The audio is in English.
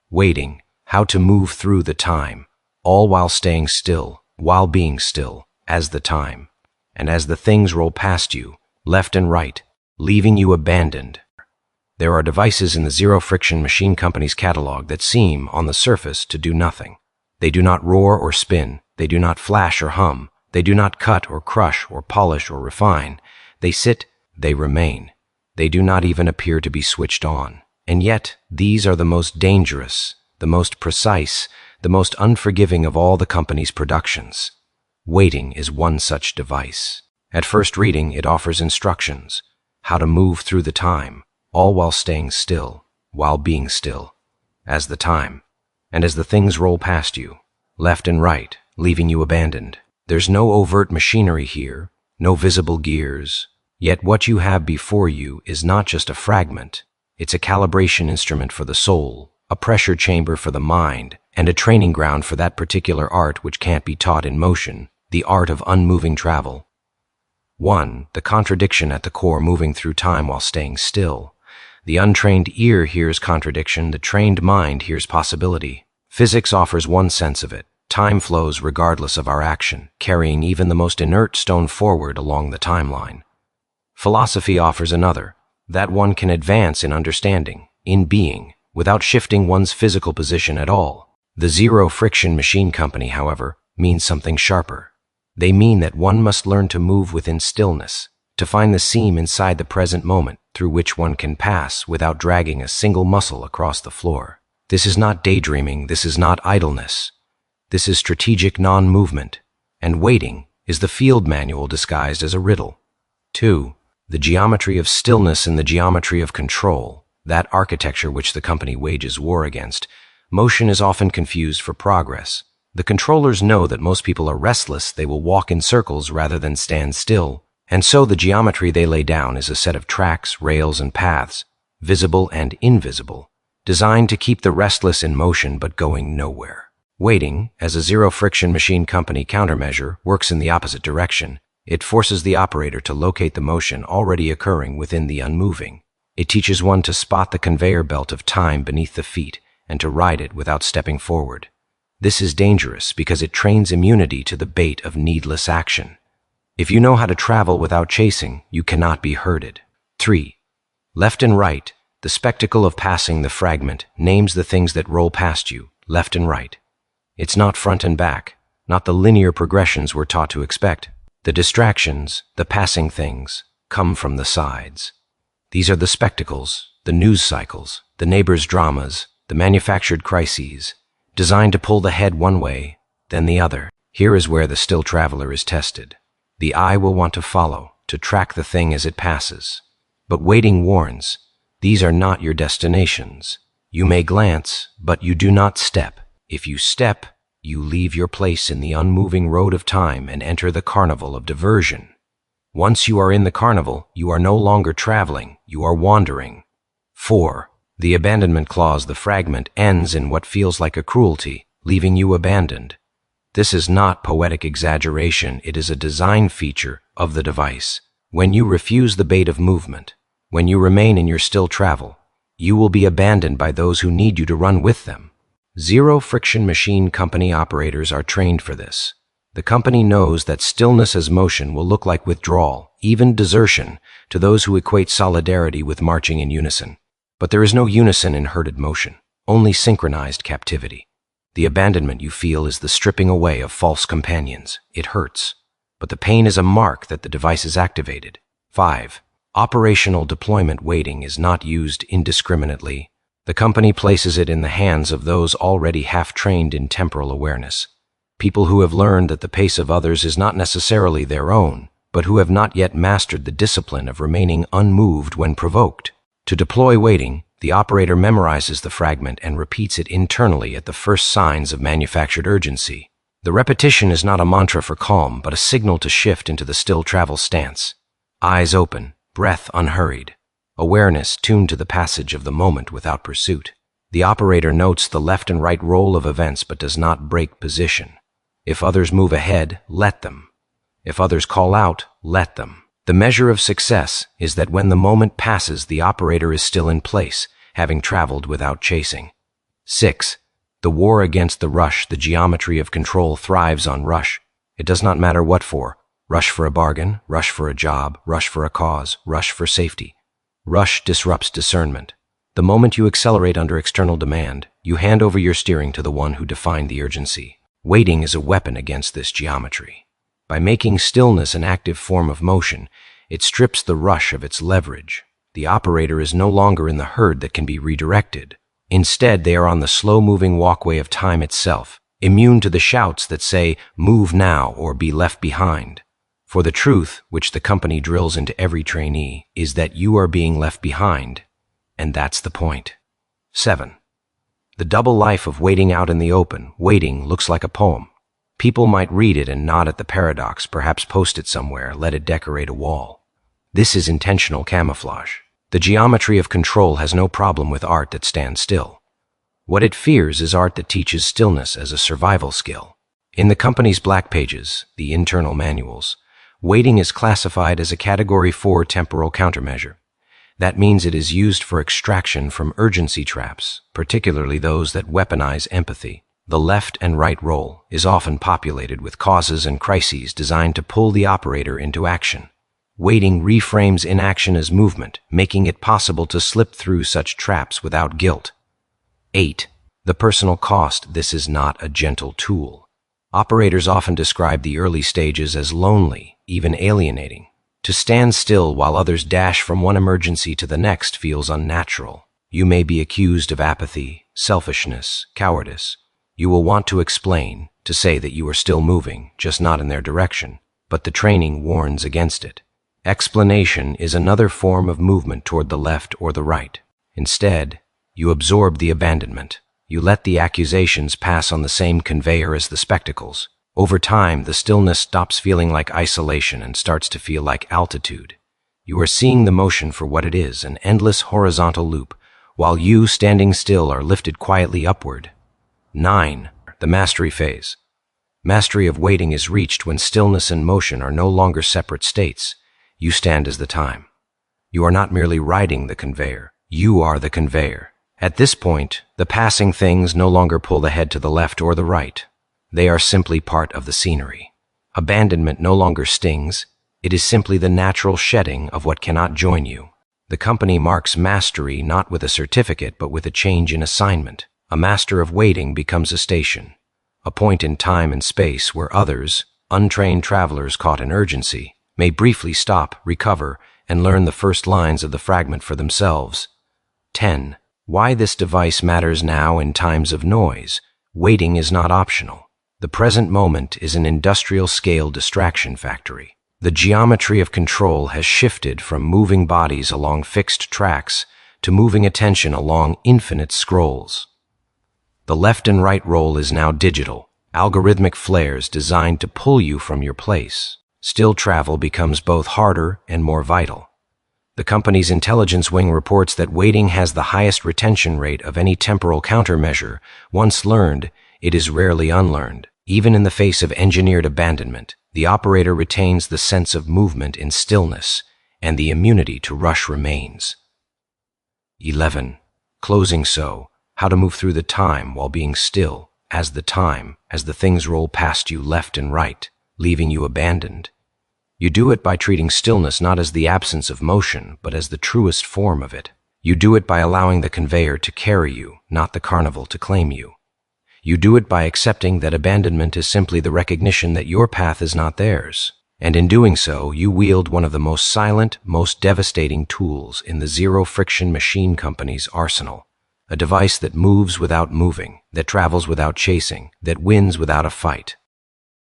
Waiting, how to move through the time, all while staying still, while being still, as the time, and as the things roll past you, left and right, leaving you abandoned. There are devices in the Zero Friction Machine Company's catalog that seem, on the surface, to do nothing. They do not roar or spin, they do not flash or hum, they do not cut or crush or polish or refine. They sit, they remain. They do not even appear to be switched on. And yet, these are the most dangerous, the most precise, the most unforgiving of all the company's productions. Waiting is one such device. At first reading, it offers instructions, how to move through the time, all while staying still, while being still, as the time, and as the things roll past you, left and right, leaving you abandoned. There's no overt machinery here, no visible gears, yet what you have before you is not just a fragment. It's a calibration instrument for the soul, a pressure chamber for the mind, and a training ground for that particular art which can't be taught in motion, the art of unmoving travel. 1. The contradiction at the core, moving through time while staying still. The untrained ear hears contradiction, the trained mind hears possibility. Physics offers one sense of it. Time flows regardless of our action, carrying even the most inert stone forward along the timeline. Philosophy offers another, that one can advance in understanding, in being, without shifting one's physical position at all. The Zero Friction Machine Company, however, means something sharper. They mean that one must learn to move within stillness, to find the seam inside the present moment through which one can pass without dragging a single muscle across the floor. This is not daydreaming, this is not idleness. This is strategic non-movement, and waiting is the field manual disguised as a riddle. 2. The geometry of stillness and the geometry of control, that architecture which the company wages war against. Motion is often confused for progress. The controllers know that most people are restless, they will walk in circles rather than stand still, and so the geometry they lay down is a set of tracks, rails, and paths, visible and invisible, designed to keep the restless in motion but going nowhere. Waiting, as a Zero Friction Machine Company countermeasure, works in the opposite direction. It forces the operator to locate the motion already occurring within the unmoving. It teaches one to spot the conveyor belt of time beneath the feet and to ride it without stepping forward. This is dangerous because it trains immunity to the bait of needless action. If you know how to travel without chasing, you cannot be herded. 3. Left and right, the spectacle of passing the fragment, names the things that roll past you, left and right. It's not front and back, not the linear progressions we're taught to expect. The distractions, the passing things, come from the sides. These are the spectacles, the news cycles, the neighbors' dramas, the manufactured crises, designed to pull the head one way, then the other. Here is where the still traveler is tested. The eye will want to follow, to track the thing as it passes. But waiting warns, these are not your destinations. You may glance, but you do not step. If you step, you leave your place in the unmoving road of time and enter the carnival of diversion. Once you are in the carnival, you are no longer traveling, you are wandering. 4. The abandonment clause, the fragment, ends in what feels like a cruelty, leaving you abandoned. This is not poetic exaggeration, it is a design feature of the device. When you refuse the bait of movement, when you remain in your still travel, you will be abandoned by those who need you to run with them. Zero Friction Machine Company operators are trained for this. The company knows that stillness as motion will look like withdrawal, even desertion, to those who equate solidarity with marching in unison. But there is no unison in herded motion, only synchronized captivity. The abandonment you feel is the stripping away of false companions. It hurts, but the pain is a mark that the device is activated. 5. Operational deployment waiting is not used indiscriminately. The company places it in the hands of those already half-trained in temporal awareness, people who have learned that the pace of others is not necessarily their own, but who have not yet mastered the discipline of remaining unmoved when provoked. To deploy waiting, the operator memorizes the fragment and repeats it internally at the first signs of manufactured urgency. The repetition is not a mantra for calm, but a signal to shift into the still travel stance. Eyes open, breath unhurried. Awareness tuned to the passage of the moment without pursuit. The operator notes the left and right roll of events but does not break position. If others move ahead, let them. If others call out, let them. The measure of success is that when the moment passes, the operator is still in place, having traveled without chasing. 6. The war against the rush. The geometry of control thrives on rush. It does not matter what for. Rush for a bargain, rush for a job, rush for a cause, rush for safety. Rush disrupts discernment. The moment you accelerate under external demand, you hand over your steering to the one who defined the urgency. Waiting is a weapon against this geometry. By making stillness an active form of motion, it strips the rush of its leverage. The operator is no longer in the herd that can be redirected. Instead, they are on the slow-moving walkway of time itself, immune to the shouts that say, "Move now" or "Be left behind." For the truth, which the company drills into every trainee, is that you are being left behind, and that's the point. 7. The double life of waiting out in the open. Waiting looks like a poem. People might read it and nod at the paradox, perhaps post it somewhere, let it decorate a wall. This is intentional camouflage. The geometry of control has no problem with art that stands still. What it fears is art that teaches stillness as a survival skill. In the company's black pages, the internal manuals, waiting is classified as a Category 4 temporal countermeasure. That means it is used for extraction from urgency traps, particularly those that weaponize empathy. The left and right role is often populated with causes and crises designed to pull the operator into action. Waiting reframes inaction as movement, making it possible to slip through such traps without guilt. 8. The personal cost. This is not a gentle tool. Operators often describe the early stages as lonely, even alienating. To stand still while others dash from one emergency to the next feels unnatural. You may be accused of apathy, selfishness, cowardice. You will want to explain, to say that you are still moving, just not in their direction, but the training warns against it. Explanation is another form of movement toward the left or the right. Instead, you absorb the abandonment. You let the accusations pass on the same conveyor as the spectacles. Over time, the stillness stops feeling like isolation and starts to feel like altitude. You are seeing the motion for what it is, an endless horizontal loop, while you, standing still, are lifted quietly upward. 9. The mastery phase. Mastery of waiting is reached when stillness and motion are no longer separate states. You stand as the time. You are not merely riding the conveyor. You are the conveyor. At this point, the passing things no longer pull the head to the left or the right. They are simply part of the scenery. Abandonment no longer stings. It is simply the natural shedding of what cannot join you. The company marks mastery not with a certificate but with a change in assignment. A master of waiting becomes a station, a point in time and space where others, untrained travelers caught in urgency, may briefly stop, recover, and learn the first lines of the fragment for themselves. 10. Why this device matters now in times of noise. Waiting is not optional. The present moment is an industrial-scale distraction factory. The geometry of control has shifted from moving bodies along fixed tracks to moving attention along infinite scrolls. The left and right role is now digital, algorithmic flares designed to pull you from your place. Still travel becomes both harder and more vital. The company's intelligence wing reports that waiting has the highest retention rate of any temporal countermeasure. Once learned, it is rarely unlearned. Even in the face of engineered abandonment, the operator retains the sense of movement in stillness, and the immunity to rush remains. 11. Closing so. How to move through the time while being still, as the things roll past you left and right, leaving you abandoned. You do it by treating stillness not as the absence of motion, but as the truest form of it. You do it by allowing the conveyor to carry you, not the carnival to claim you. You do it by accepting that abandonment is simply the recognition that your path is not theirs. And in doing so, you wield one of the most silent, most devastating tools in the zero-friction machine company's arsenal. A device that moves without moving, that travels without chasing, that wins without a fight.